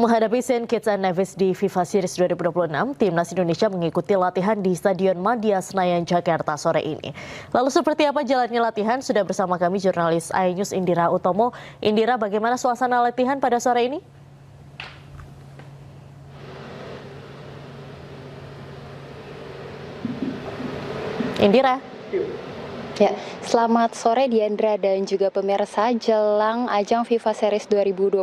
Menghadapi St. Kitts and Nevis di FIFA Series 2026, Timnas Indonesia mengikuti latihan di Stadion Madia Senayan, Jakarta sore ini. Lalu seperti apa jalannya latihan? Sudah bersama kami jurnalis iNews Indira Utomo. Indira, bagaimana suasana latihan pada sore ini? Indira. Ya, selamat sore Diandra dan juga pemirsa. Jelang ajang FIFA Series 2026,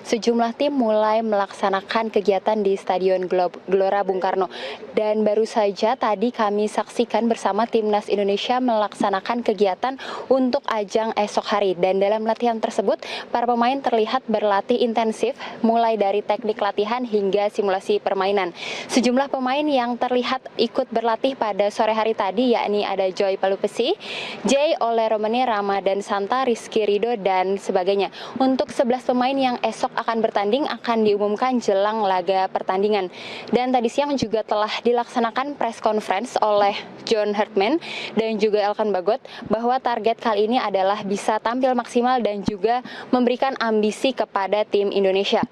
sejumlah tim mulai melaksanakan kegiatan di Stadion Gelora Bung Karno. Dan baru saja tadi kami saksikan bersama Timnas Indonesia melaksanakan kegiatan untuk ajang esok hari. Dan dalam latihan tersebut, para pemain terlihat berlatih intensif mulai dari teknik latihan hingga simulasi permainan. Sejumlah pemain yang terlihat ikut berlatih pada sore hari tadi yakni ada Joy Palupesi, Jay Ole Romani, Ramadan Santa, Rizky Rido, dan sebagainya. Untuk 11 pemain yang esok akan bertanding akan diumumkan jelang laga pertandingan. Dan tadi siang juga telah dilaksanakan press conference oleh John Herdman dan juga Elkan Bagot bahwa target kali ini adalah bisa tampil maksimal dan juga memberikan ambisi kepada tim Indonesia.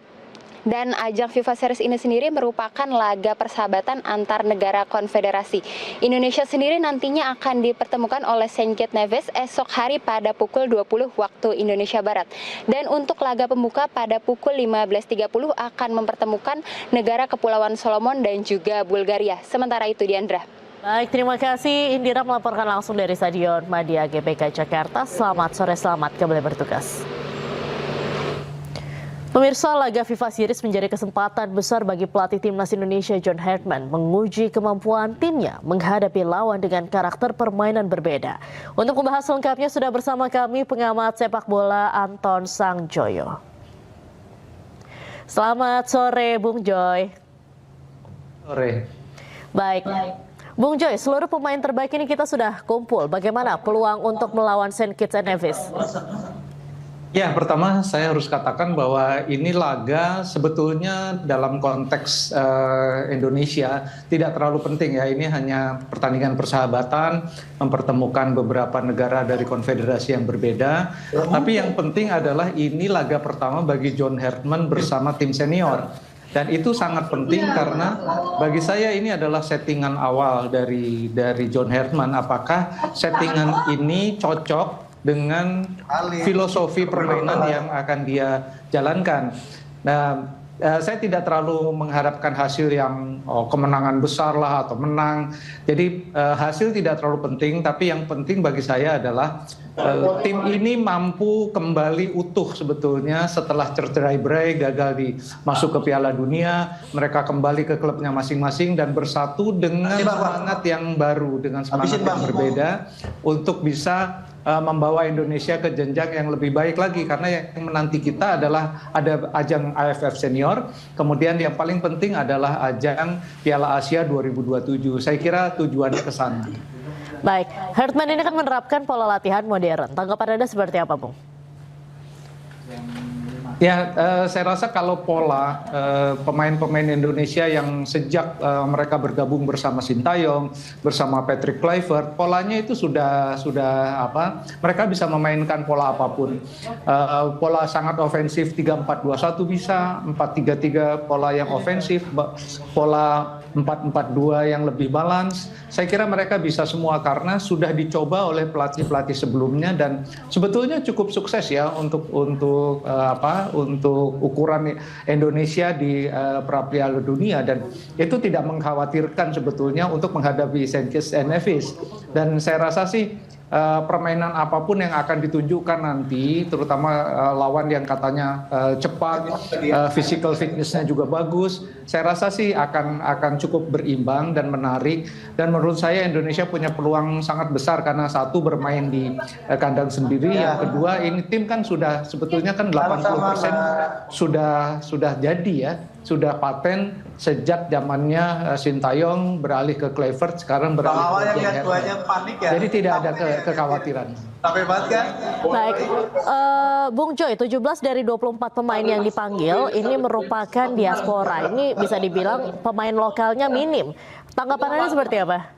Dan ajang FIFA Series ini sendiri merupakan laga persahabatan antar negara konfederasi. Indonesia sendiri nantinya akan dipertemukan oleh St. Kitts Nevis esok hari pada pukul 20 waktu Indonesia Barat. Dan untuk laga pembuka pada pukul 15.30 akan mempertemukan negara Kepulauan Solomon dan juga Bulgaria. Sementara itu, Diandra. Baik, terima kasih Indira melaporkan langsung dari Stadion Madia GBK Jakarta. Selamat sore, selamat kembali bertugas. Pemirsa, laga FIFA Series menjadi kesempatan besar bagi pelatih Timnas Indonesia John Herdman menguji kemampuan timnya menghadapi lawan dengan karakter permainan berbeda. Untuk membahas lengkapnya sudah bersama kami pengamat sepak bola Anton Sangjoyo. Selamat sore Bung Joy. Sore. Baik. Bung Joy, seluruh pemain terbaik ini kita sudah kumpul. Bagaimana peluang untuk melawan St. Kitts and Nevis? Ya, pertama saya harus katakan bahwa ini laga sebetulnya dalam konteks Indonesia tidak terlalu penting ya. Ini hanya pertandingan persahabatan, mempertemukan beberapa negara dari konfederasi yang berbeda. Tapi yang penting adalah ini laga pertama bagi John Herdman bersama tim senior. Dan itu sangat penting karena bagi saya ini adalah settingan awal dari John Herdman. Apakah settingan ini cocok dengan filosofi permainan yang akan dia jalankan. Nah, saya tidak terlalu mengharapkan hasil yang kemenangan besar lah atau menang. Jadi hasil tidak terlalu penting, tapi yang penting bagi saya adalah tim ini mampu kembali utuh sebetulnya setelah tercerai-berai, gagal masuk ke Piala Dunia. Mereka kembali ke klubnya masing-masing dan bersatu dengan semangat yang baru, dengan semangat yang berbeda untuk bisa membawa Indonesia ke jenjang yang lebih baik lagi, karena yang menanti kita adalah ada ajang AFF Senior, kemudian yang paling penting adalah ajang Piala Asia 2027. Saya kira tujuannya ke sana. Baik, Herdman ini kan menerapkan pola latihan modern. Tanggapan Anda seperti apa, Bung? Ya, saya rasa kalau pola pemain-pemain Indonesia yang sejak mereka bergabung bersama Sintayong, bersama Patrick Kluivert, polanya itu sudah apa? Mereka bisa memainkan pola apapun. Pola sangat ofensif 3-4-2-1 bisa, 4-3-3 pola yang ofensif, pola 4-4-2 yang lebih balance. Saya kira mereka bisa semua karena sudah dicoba oleh pelatih-pelatih sebelumnya dan sebetulnya cukup sukses ya untuk ukuran Indonesia di Piala Dunia dan itu tidak mengkhawatirkan sebetulnya untuk menghadapi Saint Kitts and Nevis. Dan saya rasa sih permainan apapun yang akan ditunjukkan nanti, terutama lawan yang katanya cepat, physical fitness-nya juga bagus, saya rasa sih akan cukup berimbang dan menarik. Dan menurut saya Indonesia punya peluang sangat besar karena satu bermain di kandang sendiri, yang kedua ini tim kan sudah sebetulnya kan 80% sudah jadi ya. Sudah paten sejak zamannya Sintayong beralih ke Kluivert, sekarang beralih ke John Herdman. Jadi tidak ada kekhawatiran. Sampai banget kan? Baik, Bung Joy, 17 dari 24 pemain yang dipanggil ini merupakan diaspora. Ini bisa dibilang pemain lokalnya minim. Tanggapan Anda seperti apa?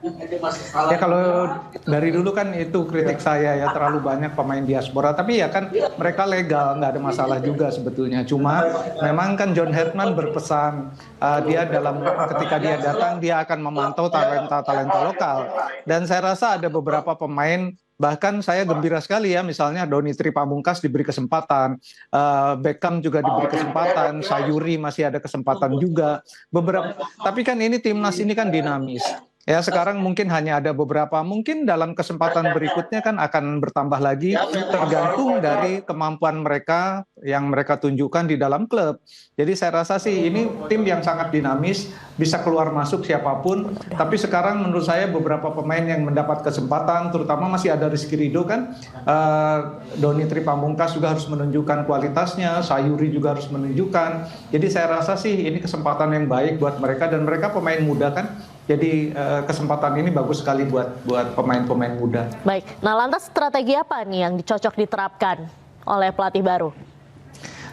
Ya kalau dari dulu kan itu kritik saya ya, terlalu banyak pemain diaspora. Tapi ya kan mereka legal, nggak ada masalah juga sebetulnya. Cuma memang kan John Herdman berpesan dia ketika dia datang dia akan memantau talenta lokal. Dan saya rasa ada beberapa pemain. Bahkan saya gembira sekali ya, misalnya Donitri Pamungkas diberi kesempatan, Beckham juga diberi kesempatan, Sayuri masih ada kesempatan juga. Tapi kan ini timnas ini kan dinamis. Ya sekarang mungkin hanya ada beberapa, mungkin dalam kesempatan berikutnya kan akan bertambah lagi, tergantung dari kemampuan mereka yang mereka tunjukkan di dalam klub. Jadi saya rasa sih ini tim yang sangat dinamis, bisa keluar masuk siapapun. Tapi sekarang menurut saya beberapa pemain yang mendapat kesempatan, terutama masih ada Rizky Ridho kan, Donitri Pamungkas juga harus menunjukkan kualitasnya, Sayuri juga harus menunjukkan. Jadi saya rasa sih ini kesempatan yang baik buat mereka dan mereka pemain muda kan. Jadi kesempatan ini bagus sekali buat pemain-pemain muda. Baik, nah lantas strategi apa nih yang cocok diterapkan oleh pelatih baru?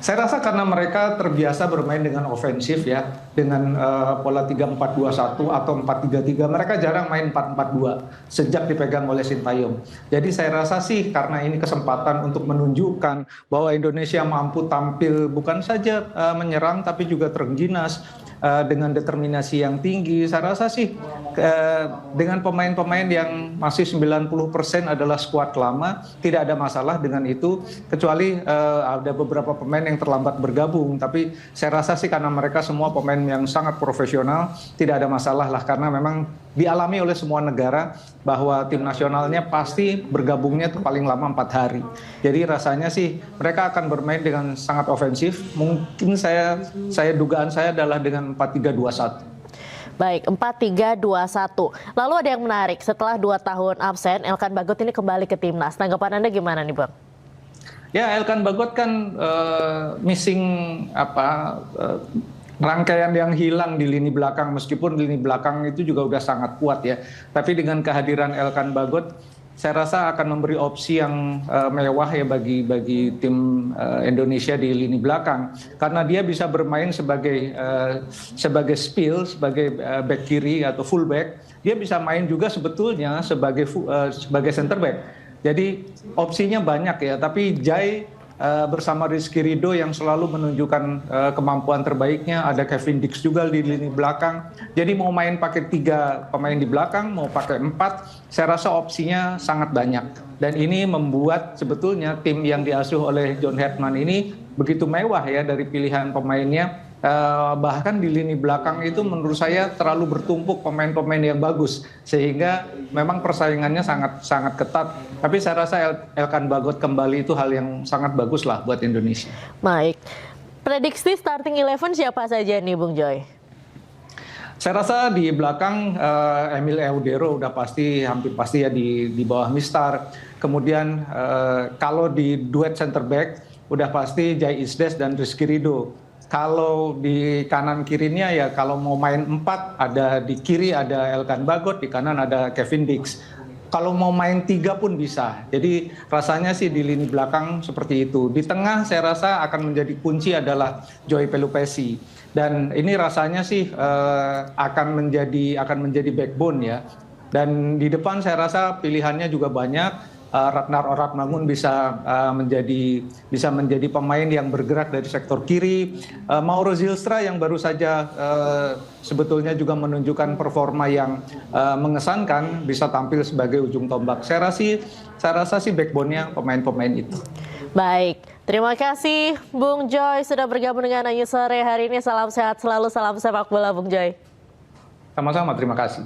Saya rasa karena mereka terbiasa bermain dengan ofensif ya, dengan pola 3-4-2-1 atau 4-3-3, mereka jarang main 4-4-2 sejak dipegang oleh Sintayong. Jadi saya rasa sih karena ini kesempatan untuk menunjukkan bahwa Indonesia mampu tampil bukan saja menyerang tapi juga terengginas, dengan determinasi yang tinggi. Saya rasa sih dengan pemain-pemain yang masih 90% adalah skuad lama, tidak ada masalah dengan itu, kecuali ada beberapa pemain yang terlambat bergabung. Tapi saya rasa sih karena mereka semua pemain yang sangat profesional, tidak ada masalah lah, karena memang dialami oleh semua negara bahwa tim nasionalnya pasti bergabungnya itu paling lama 4 hari. Jadi rasanya sih mereka akan bermain dengan sangat ofensif. Mungkin dugaan saya adalah dengan 4-3-2-1. Baik, 4-3-2-1. Lalu ada yang menarik, setelah 2 tahun absen, Elkan Bagot ini kembali ke timnas. Tanggapan Anda gimana nih, Bang? Ya, Elkan Bagot kan missing rangkaian yang hilang di lini belakang, meskipun lini belakang itu juga udah sangat kuat ya. Tapi dengan kehadiran Elkan Bagot, saya rasa akan memberi opsi yang mewah ya bagi tim Indonesia di lini belakang, karena dia bisa bermain sebagai spill, sebagai back kiri atau full back. Dia bisa main juga sebetulnya sebagai center back. Jadi opsinya banyak ya. Tapi Jai bersama Rizky Ridho yang selalu menunjukkan kemampuan terbaiknya. Ada Kevin Dix juga di lini belakang. Jadi mau main pakai 3 pemain di belakang, mau pakai 4, saya rasa opsinya sangat banyak. Dan ini membuat sebetulnya tim yang diasuh oleh John Herdman ini begitu mewah ya dari pilihan pemainnya. Bahkan di lini belakang itu menurut saya terlalu bertumpuk pemain-pemain yang bagus, sehingga memang persaingannya sangat ketat. Tapi saya rasa Elkan Bagot kembali itu hal yang sangat bagus lah buat Indonesia. Baik, prediksi starting 11 siapa saja nih, Bung Joy? Saya rasa di belakang Emil Eudero udah hampir pasti ya di bawah Mistar. Kemudian kalau di duet center back udah pasti Jai Isdes dan Rizky Ridho. Kalau di kanan kirinya ya kalau mau main 4, ada di kiri ada Elkan Bagot, di kanan ada Kevin Dix. kalau mau main 3 pun bisa. Jadi rasanya sih di lini belakang seperti itu. Di tengah saya rasa akan menjadi kunci adalah Joy Pelupesi. Dan ini rasanya sih akan menjadi backbone ya. Dan di depan saya rasa pilihannya juga banyak. Ratnar Oratmangun bisa menjadi pemain yang bergerak dari sektor kiri. Mauro Zylstra yang baru saja sebetulnya juga menunjukkan performa yang mengesankan, bisa tampil sebagai ujung tombak. Saya rasa sih backbone-nya pemain-pemain itu. Baik, terima kasih Bung Joy sudah bergabung dengan Ayu sore hari ini. Salam sehat selalu, salam sepak bola Bung Joy. Sama-sama, terima kasih.